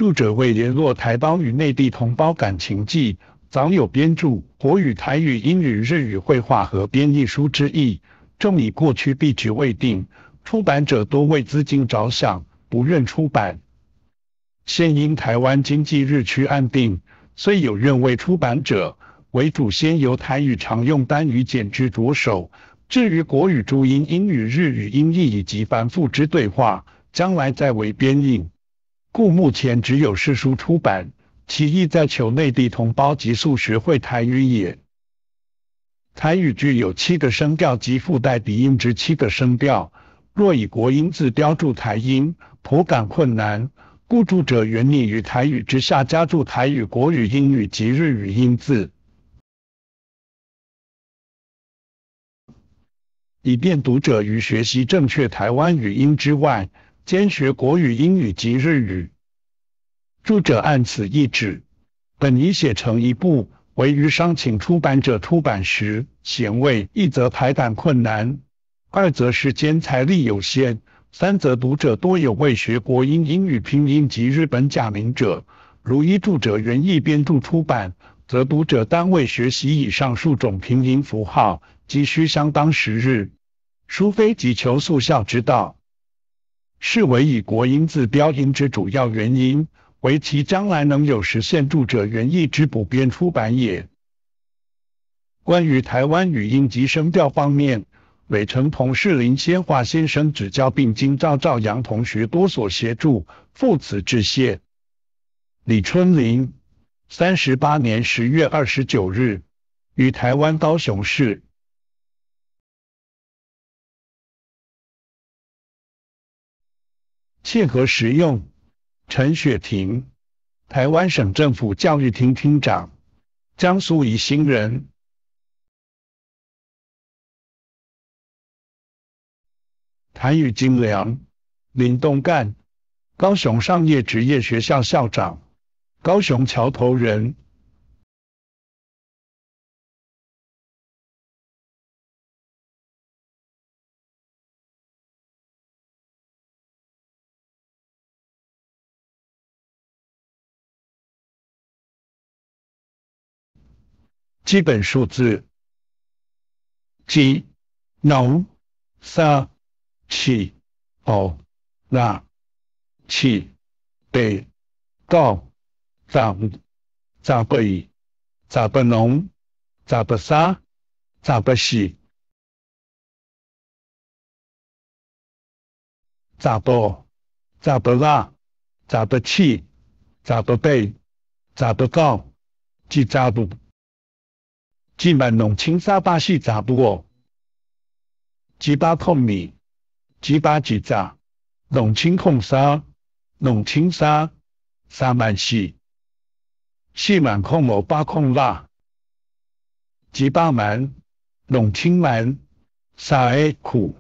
著者为联络台胞与内地同胞感情寄，早有编著国语、台语、英语、日语绘画和编译书之意，重以过去币值未定，出版者多为资金着想，不愿出版。现因台湾经济日趋安定，虽有认为出版者为主先由台语常用单语简之着手，至于国语注音、英语、日语音译以及繁复之对话，将来再为编印。故目前只有市书出版，其意在求内地同胞急速学会台语也。台语具有7个声调及附带鼻音之7个声调，若以国音字标注台音，颇感困难，故著者原拟于台语之下加注台语、国语、英语及日语音字，以便读者于学习正确台湾语音之外，兼学国语、英语及日语。著者按此意旨，本已写成一部，唯于商请出版者出版时，嫌为一则排版困难，二则时间财力有限，三则读者多有未学国音、英语拼音及日本假名者，如依著者原意编著出版，则读者单位学习以上数种拼音符号，即需相当时日，殊非急求速效之道。是为以国音字标音之主要原因，为其将来能有实现著者原意之补编出版也。关于台湾语音及声调方面，韦成同事林先华先生指教，并经赵阳同学多所协助，赴此致谢。李春林，38年10月29日，于台湾高雄市。切合实用。陈雪婷，台湾省政府教育厅厅长，江苏宜兴人。台语精良。林东干，高雄商业职业学校校长，高雄桥头人。基本数字：1、2、3、4、5、6、7、8、9、10、11、12、13、14、15、16、17、18、19、20。19345，几把控米，几把几扎，2003， 2003， 34000， 40508，几把万，2000万，3A 库。